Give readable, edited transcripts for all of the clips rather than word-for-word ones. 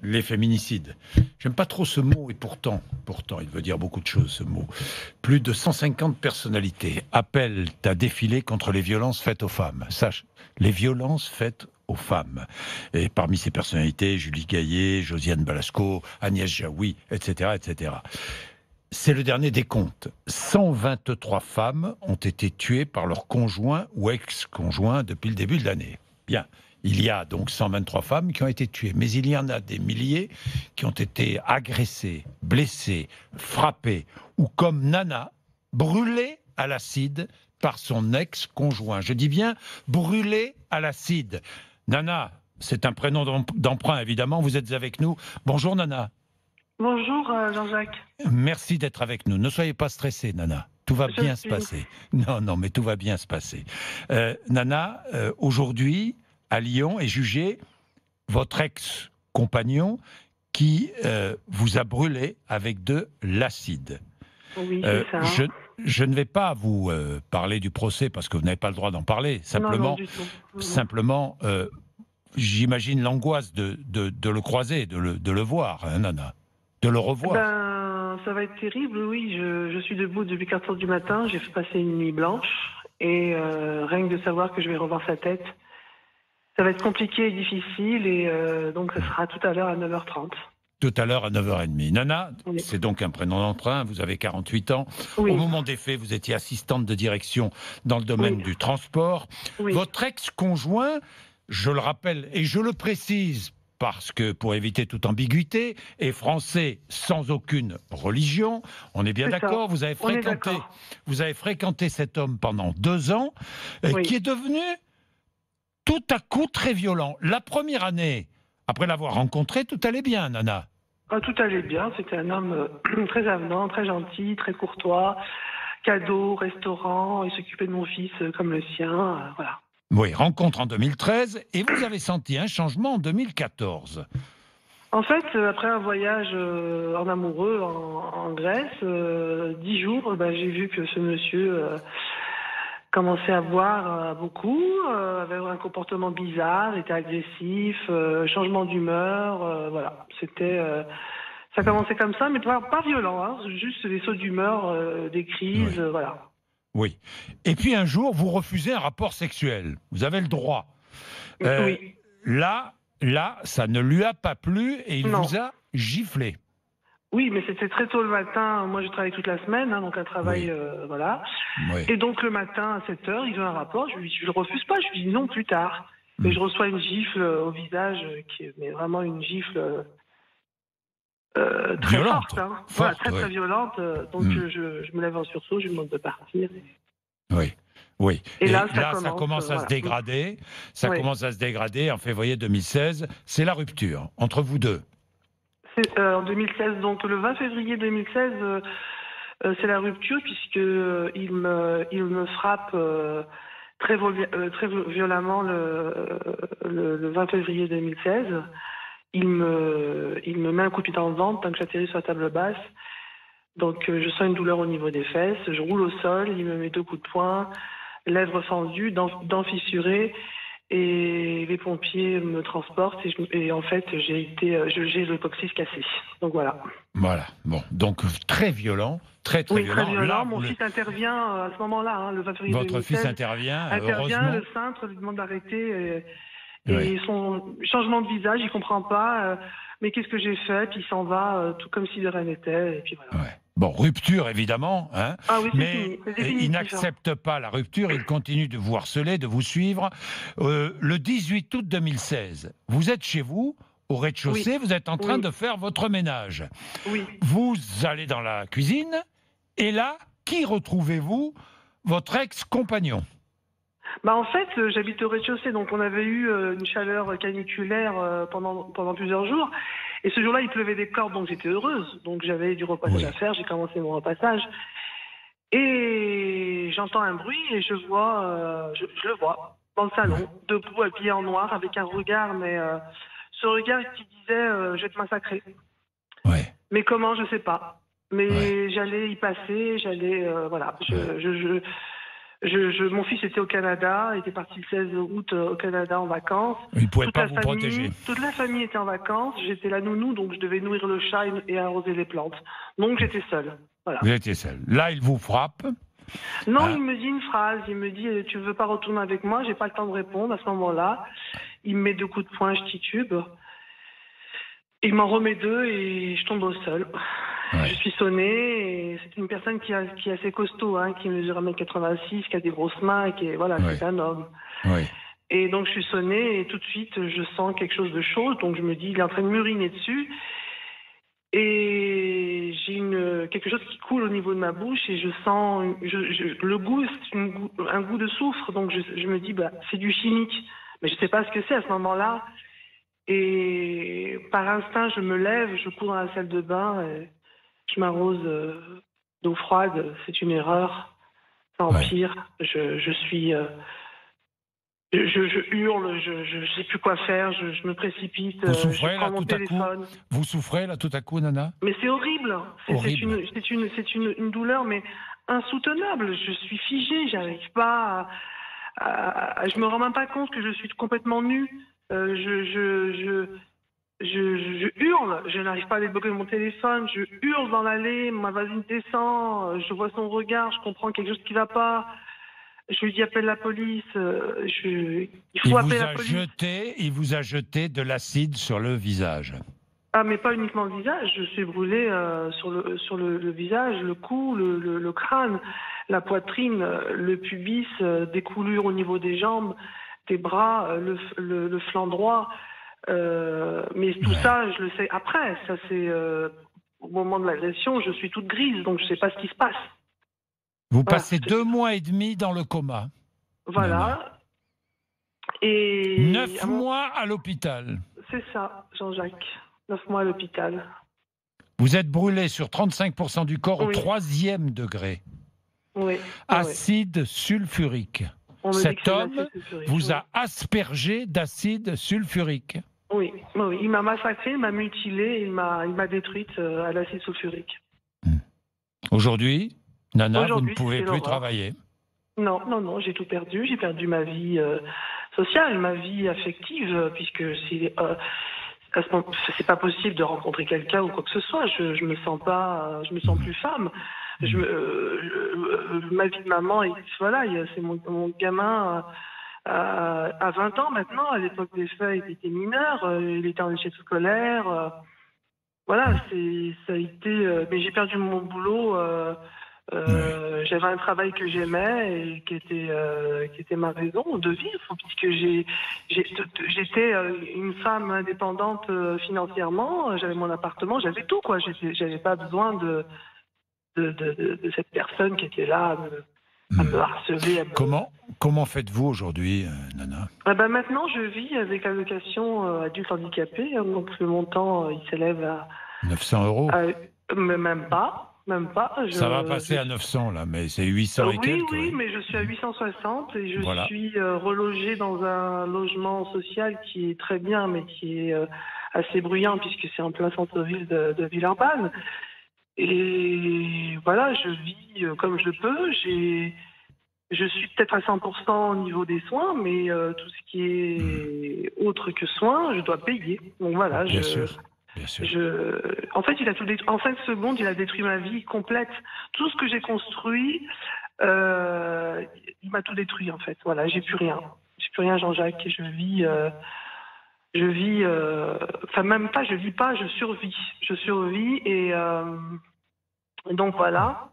les féminicides. J'aime pas trop ce mot, et pourtant, il veut dire beaucoup de choses, ce mot. Plus de 150 personnalités appellent à défiler contre les violences faites aux femmes. Sache, les violences faites aux femmes. Et parmi ces personnalités, Julie Gaillet, Josiane Balasco, Agnès Jaoui, etc., etc. C'est le dernier des comptes. 123 femmes ont été tuées par leur conjoint ou ex-conjoint depuis le début de l'année. Bien. Il y a donc 123 femmes qui ont été tuées, mais il y en a des milliers qui ont été agressées, blessées, frappées, ou comme Nana, brûlées à l'acide par son ex-conjoint. Je dis bien brûlées à l'acide. Nana, c'est un prénom d'emprunt, évidemment. Vous êtes avec nous. Bonjour, Nana. Bonjour Jean-Jacques. Merci d'être avec nous. Ne soyez pas stressée, Nana. Tout va bien se passer. Non, mais tout va bien se passer. Nana, aujourd'hui, à Lyon, est jugé votre ex-compagnon qui vous a brûlé avec de l'acide. Oui, c'est ça. Je ne vais pas vous parler du procès parce que vous n'avez pas le droit d'en parler. Simplement, j'imagine l'angoisse de le croiser, de le voir, hein, Nana, de le revoir. Ça va être terrible, oui. Je suis debout depuis 4 heures du matin. J'ai fait passer une nuit blanche. Et rien que de savoir que je vais revoir sa tête, ça va être compliqué et difficile. Et donc, ça sera tout à l'heure à 9h30. Tout à l'heure à 9h30. Nana, oui. C'est donc un prénom d'emprunt, vous avez 48 ans. Oui. Au moment des faits, vous étiez assistante de direction dans le domaine du transport. Oui. Votre ex-conjoint, je le rappelle et je le précise parce que pour éviter toute ambiguïté, est français sans aucune religion. On est bien d'accord, vous avez fréquenté cet homme pendant 2 ans, qui est devenu tout à coup très violent. La première année, après l'avoir rencontré, tout allait bien, Nana. Tout allait bien, c'était un homme très avenant, très gentil, très courtois, cadeau, restaurant, il s'occupait de mon fils comme le sien, voilà. Oui, rencontre en 2013, et vous avez senti un changement en 2014. En fait, après un voyage en amoureux en Grèce, 10 jours, j'ai vu que ce monsieur commençait à boire beaucoup, avait un comportement bizarre, était agressif, changement d'humeur, voilà. Ça commençait comme ça, mais pas violent, hein, juste des sauts d'humeur, des crises, voilà. Oui. Et puis un jour, vous refusez un rapport sexuel. Vous avez le droit. Oui. Là, ça ne lui a pas plu et il vous a giflé. Oui, mais c'était très tôt le matin. Moi, je travaille toute la semaine, hein, donc un travail, voilà. Oui. Et donc, le matin, à 7h, il veut un rapport. Je le refuse pas. Je lui dis non plus tard. Et je reçois une gifle au visage, mais vraiment une gifle très violente, forte. Hein. Voilà, très violente. Donc, je me lève en sursaut, je lui demande de partir. Oui. Et là, ça commence à se dégrader. Ça commence à se dégrader en février 2016. C'est la rupture entre vous deux. C'est en 2016, donc le 20 février 2016, c'est la rupture puisque il me frappe très violemment le 20 février 2016. Il me met un coup de pied dans le ventre tant que j'atterris sur la table basse. Donc je sens une douleur au niveau des fesses. Je roule au sol. Il me met 2 coups de poing, lèvres fendues, dents fissurées. Et les pompiers me transportent et en fait j'ai le coccyx cassé. Donc voilà. Voilà. Bon, donc très violent, très violent. Très violent. Là, mon fils intervient à ce moment-là, hein, le 20 février 2016. Votre fils intervient, heureusement. Le cintre lui demande d'arrêter et son changement de visage, il comprend pas. Mais qu'est-ce que j'ai fait? Puis il s'en va, tout comme si de rien n'était. Et puis voilà. Ouais. Bon, rupture évidemment, hein, oui, mais il n'accepte pas la rupture, il continue de vous harceler, de vous suivre. Le 18 août 2016, vous êtes chez vous, au rez-de-chaussée, vous êtes en train de faire votre ménage. Oui. Vous allez dans la cuisine, et là, qui retrouvez-vous? Votre ex-compagnon. En fait, j'habite au rez-de-chaussée, donc on avait eu une chaleur caniculaire pendant plusieurs jours. Et ce jour-là, il pleuvait des cordes, donc j'étais heureuse. Donc j'avais du repassage à faire, j'ai commencé mon repassage. Et j'entends un bruit et je le vois dans le salon, debout, habillé en noir, avec un regard, mais ce regard qui disait « je vais te massacrer ». Mais comment, je sais pas. Mais j'allais y passer, voilà. Mon fils était au Canada, il était parti le 16 août au Canada en vacances. Il ne pouvait pas vous protéger. Toute la famille était en vacances. J'étais la nounou, donc je devais nourrir le chat et arroser les plantes. Donc j'étais seule. Voilà. Vous étiez seul. Là, il vous frappe. Non, il me dit une phrase. Il me dit tu veux pas retourner avec moi? J'ai pas le temps de répondre à ce moment-là. Il me met 2 coups de poing, je titube. Il m'en remet 2 et je tombe au sol. Ouais. Je suis sonnée et c'est une personne qui est assez costaud, hein, qui mesure 1m86, qui a des grosses mains et qui est, voilà, ouais. C'est un homme. Ouais. Et donc je suis sonnée et tout de suite je sens quelque chose de chaud, donc je me dis il est en train de m'uriner dessus et j'ai quelque chose qui coule au niveau de ma bouche et je sens le goût, c'est un goût de soufre, donc je me dis c'est du chimique, mais je sais pas ce que c'est à ce moment-là et par instinct je me lève, je cours dans la salle de bain. Et je m'arrose d'eau froide, c'est une erreur, ça empire. Ouais. Je suis, je hurle, je sais plus quoi faire, je me précipite. Vous souffrez je prends là mon tout téléphone. à coup. Vous souffrez là tout à coup, Nana? Mais c'est horrible. C'est une douleur mais insoutenable. Je suis figée, j'arrive pas. Je me rends même pas compte que je suis complètement nue. Je hurle, je n'arrive pas à débloquer mon téléphone, je hurle dans l'allée, ma voisine descend, je vois son regard, je comprends quelque chose qui ne va pas, je lui dis appelle la police, il faut appeler la police. Il vous a jeté de l'acide sur le visage. Ah mais pas uniquement le visage, je suis brûlée sur le visage, le cou, le crâne, la poitrine, le pubis, des coulures au niveau des jambes, des bras, le flanc droit. Mais tout ça, je le sais après. Ça, c'est au moment de l'agression, je suis toute grise, donc je ne sais pas ce qui se passe. Vous passez 2 mois et demi dans le coma. Voilà. Et 9 mois à l'hôpital. C'est ça, Jean-Jacques. 9 mois à l'hôpital. Vous êtes brûlé sur 35% du corps au 3e degré. Oui. Acide sulfurique. Cet homme vous a aspergé d'acide sulfurique. Oui, il m'a massacrée, il m'a mutilée, il m'a détruite à l'acide sulfurique. Aujourd'hui, Nana, vous ne pouvez plus travailler. Non, j'ai tout perdu. J'ai perdu ma vie sociale, ma vie affective, puisque c'est pas possible de rencontrer quelqu'un ou quoi que ce soit. Je me sens pas, je me sens plus femme. Ma vie de maman, voilà, c'est mon gamin. À 20 ans maintenant, à l'époque des faits, il était mineur, il était en échec scolaire. Voilà, ça a été. Mais j'ai perdu mon boulot. J'avais un travail que j'aimais et qui était ma raison de vivre, puisque j'étais une femme indépendante financièrement. J'avais mon appartement, j'avais tout, quoi. J'avais pas besoin de cette personne qui était là. À me harceler. Comment faites-vous aujourd'hui, Nana? Maintenant, je vis avec l'allocation adulte handicapé. Donc, le montant, il s'élève à 900 euros. Même pas. Ça va passer à 900, là, mais c'est 800 et quelques. Oui, mais je suis à 860 et je suis relogée dans un logement social qui est très bien, mais qui est assez bruyant, puisque c'est en plein centre-ville de Villeurbanne. Et voilà, je vis comme je peux. Je suis peut-être à 100% au niveau des soins, mais tout ce qui est autre que soins, je dois payer. Donc voilà, Bien sûr. En fait, en 5 secondes, il a détruit ma vie complète. Tout ce que j'ai construit, il m'a tout détruit, en fait. Voilà, j'ai plus rien. J'ai plus rien, Jean-Jacques. Je vis, enfin même pas, je vis pas, je survis. Je survis et donc voilà.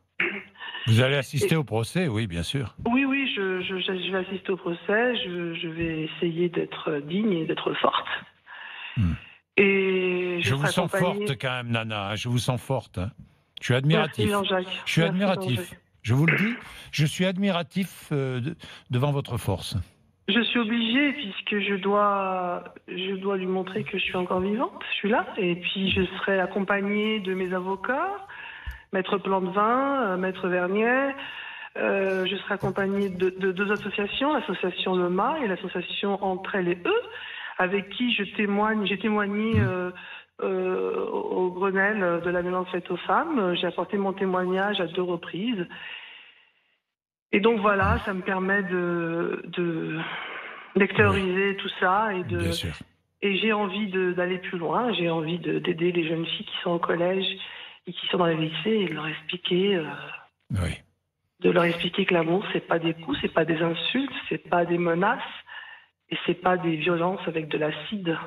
Vous allez assister au procès, oui, bien sûr. Oui, je vais assister au procès. Je vais essayer d'être digne et d'être forte. Et je vous sens forte quand même, Nana. Je vous sens forte. Hein. Je suis admiratif. Merci, Jean-Jacques. Je suis admiratif. Je vous le dis, je suis admiratif devant votre force. Je suis obligée, puisque je dois lui montrer que je suis encore vivante. Je suis là. Et puis, je serai accompagnée de mes avocats, Maître Plantevin, Maître Vernier. Je serai accompagnée de 2 associations, l'association Le Mât et l'association Entre elles et eux, avec qui j'ai témoigné au Grenelle de la violence faite aux femmes. J'ai apporté mon témoignage à 2 reprises. Et donc voilà, ça me permet d'extérioriser tout ça Bien sûr. et j'ai envie d'aller plus loin. J'ai envie d'aider les jeunes filles qui sont au collège et qui sont dans les lycées et de leur expliquer, Oui. que l'amour c'est pas des coups, c'est pas des insultes, c'est pas des menaces et c'est pas des violences avec de l'acide.